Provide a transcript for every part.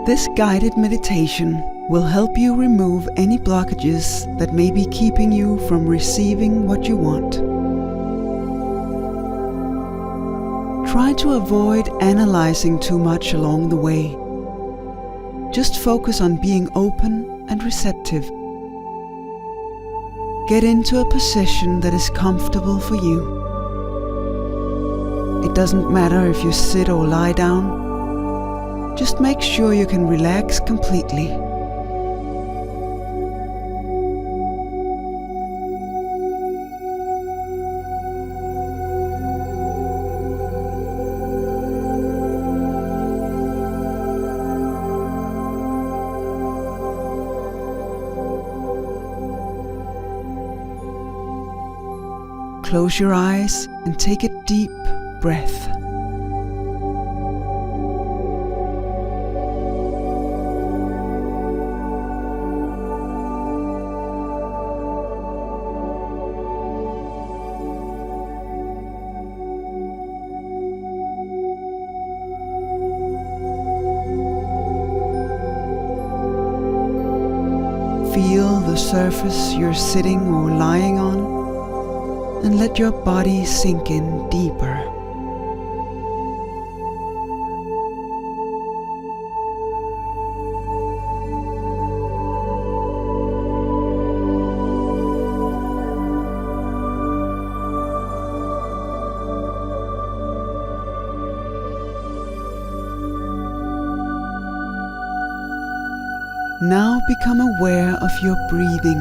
This guided meditation will help you remove any blockages that may be keeping you from receiving what you want. Try to avoid analyzing too much along the way. Just focus on being open and receptive. Get into a position that is comfortable for you. It doesn't matter if you sit or lie down. Just make sure you can relax completely. Close your eyes and take a deep breath. Feel the surface you're sitting or lying on, and let your body sink in deeper. Now become aware of your breathing.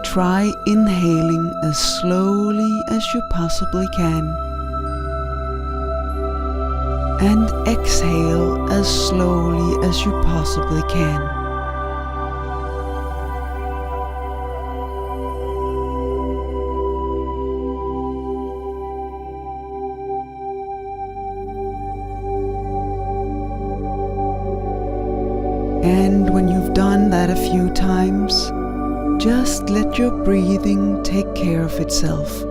Try inhaling as slowly as you possibly can, and exhale as slowly as you possibly can. And when you've done that a few times, just let your breathing take care of itself.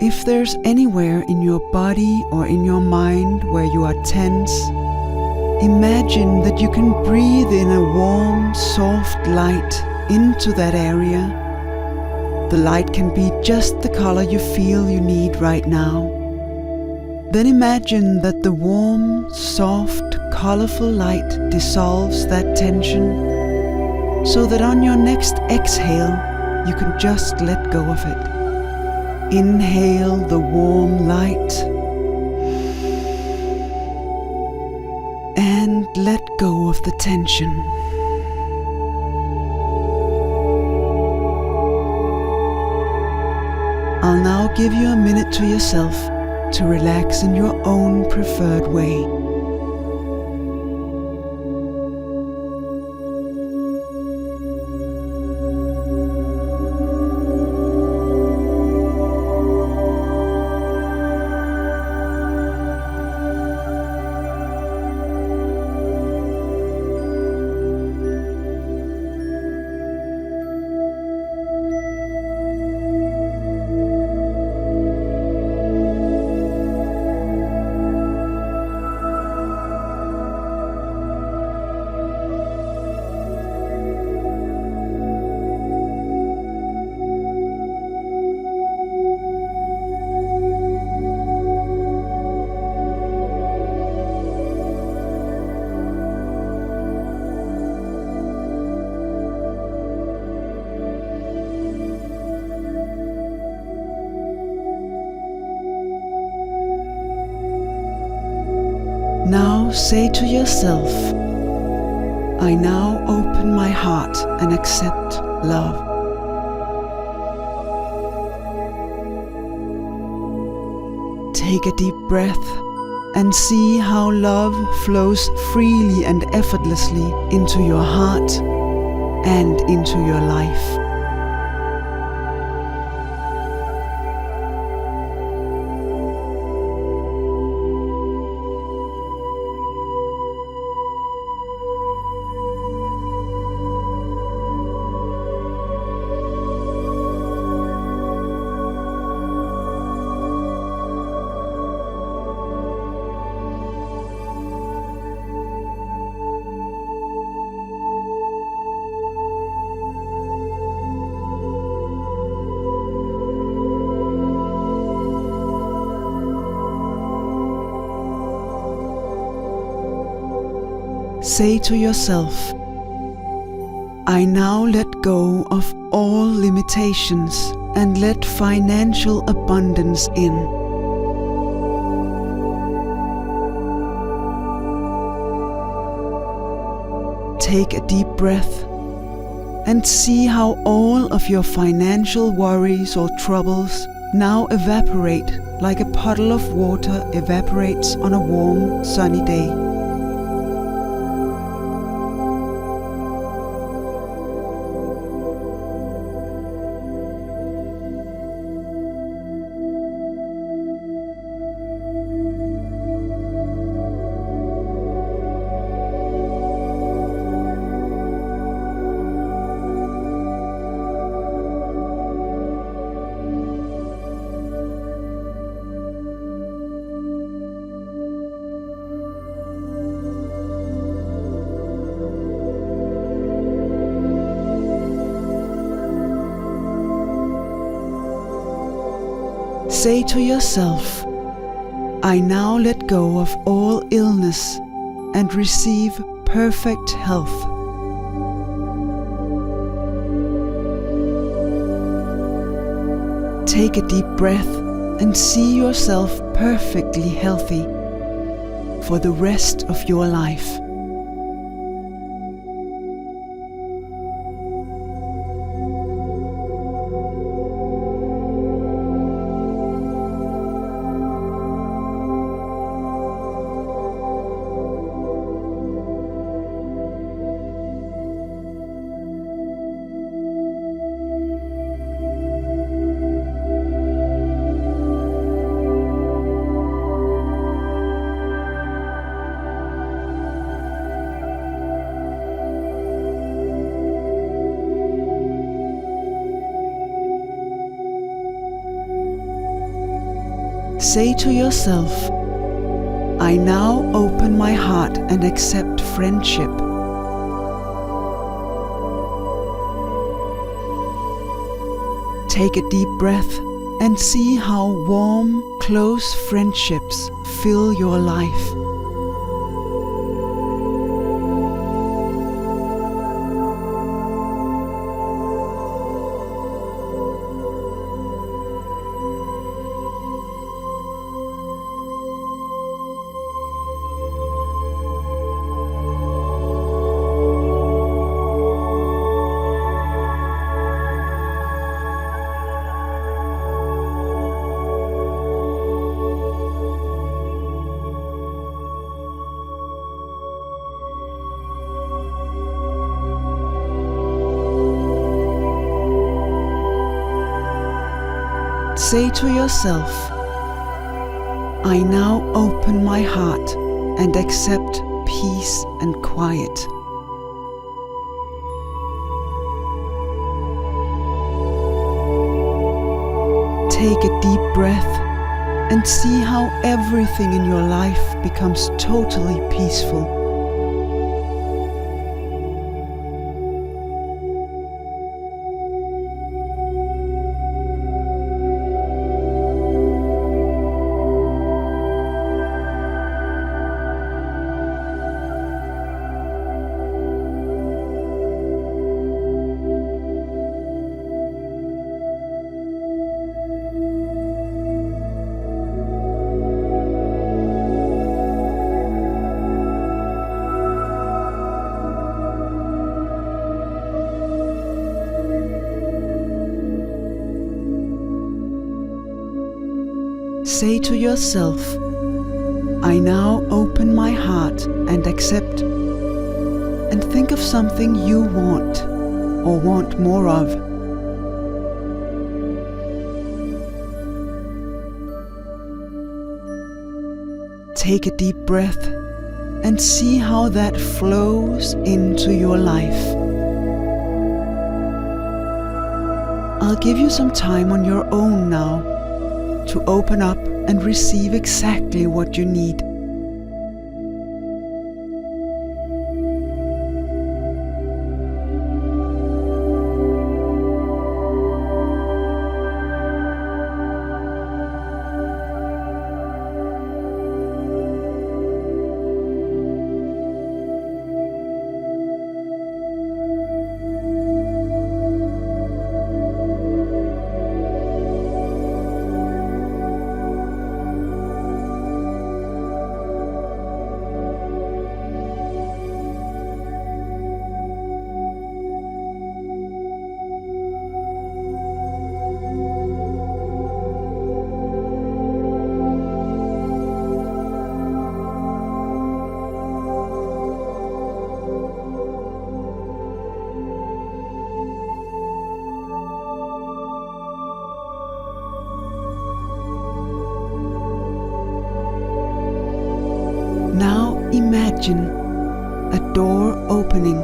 If there's anywhere in your body or in your mind where you are tense, imagine that you can breathe in a warm, soft light into that area. The light can be just the color you feel you need right now. Then imagine that the warm, soft, colorful light dissolves that tension, so that on your next exhale, you can just let go of it. Inhale the warm light and let go of the tension. I'll now give you a minute to yourself to relax in your own preferred way. Now say to yourself, I now open my heart and accept love. Take a deep breath and see how love flows freely and effortlessly into your heart and into your life. Say to yourself, I now let go of all limitations and let financial abundance in. Take a deep breath and see how all of your financial worries or troubles now evaporate like a puddle of water evaporates on a warm, sunny day. Say to yourself, I now let go of all illness and receive perfect health. Take a deep breath and see yourself perfectly healthy for the rest of your life. Say to yourself, I now open my heart and accept friendship. Take a deep breath and see how warm, close friendships fill your life. Say to yourself, I now open my heart and accept peace and quiet. Take a deep breath and see how everything in your life becomes totally peaceful. Say to yourself, I now open my heart and accept, and think of something you want or want more of. Take a deep breath and see how that flows into your life. I'll give you some time on your own now to open up and receive exactly what you need. Now imagine a door opening.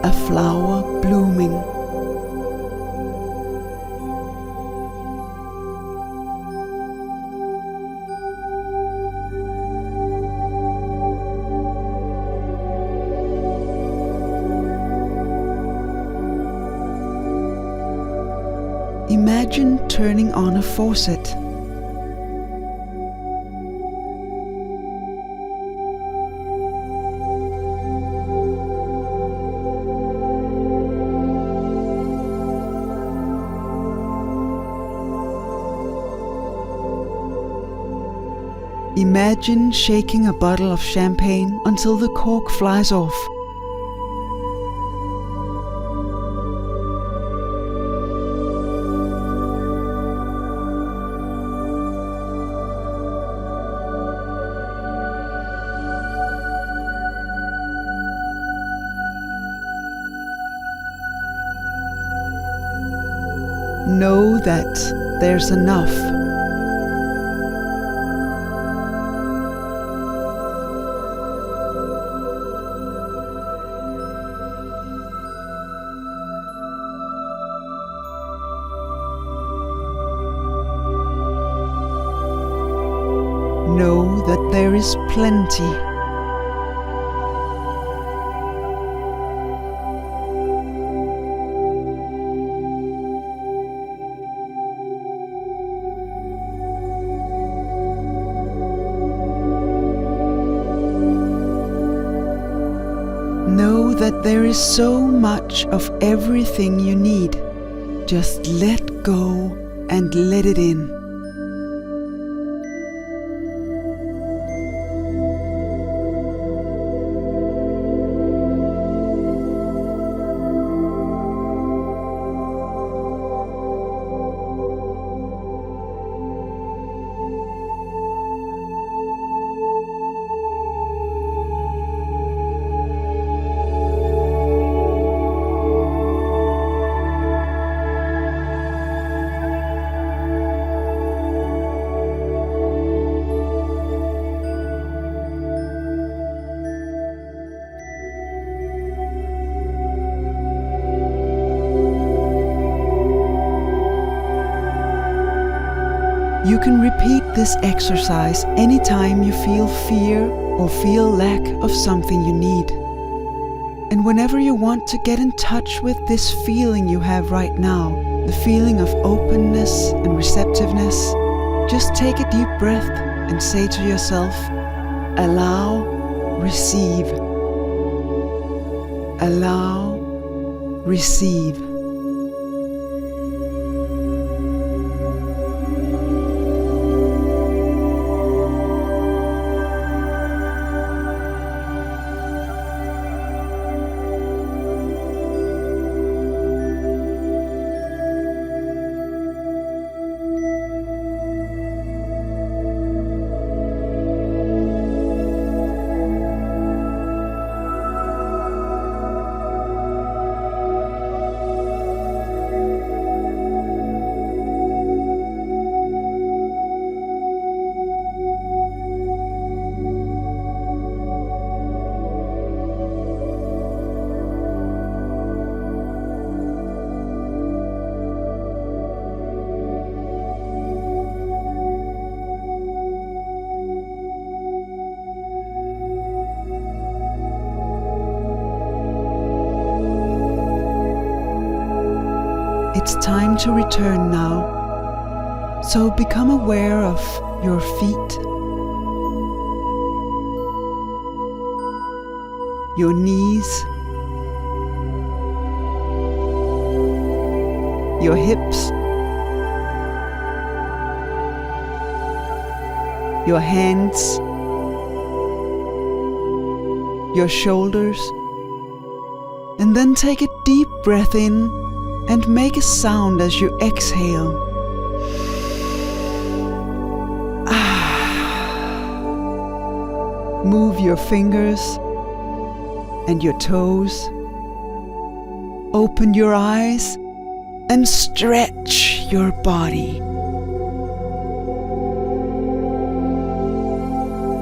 A flower blooming. Imagine turning on a faucet. Imagine shaking a bottle of champagne until the cork flies off. Know that there's enough. Know that there is plenty. Know that there is so much of everything you need. Just let go and let it in. You can repeat this exercise anytime you feel fear or feel lack of something you need. And whenever you want to get in touch with this feeling you have right now, the feeling of openness and receptiveness, just take a deep breath and say to yourself, allow, receive. Allow, receive. it's time to return now. So become aware of your feet, your knees, your hips, your hands, your shoulders, and then take a deep breath in and make a sound as you exhale. Move your fingers and your toes. Open your eyes and stretch your body.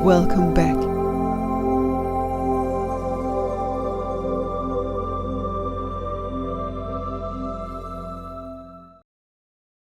Welcome back.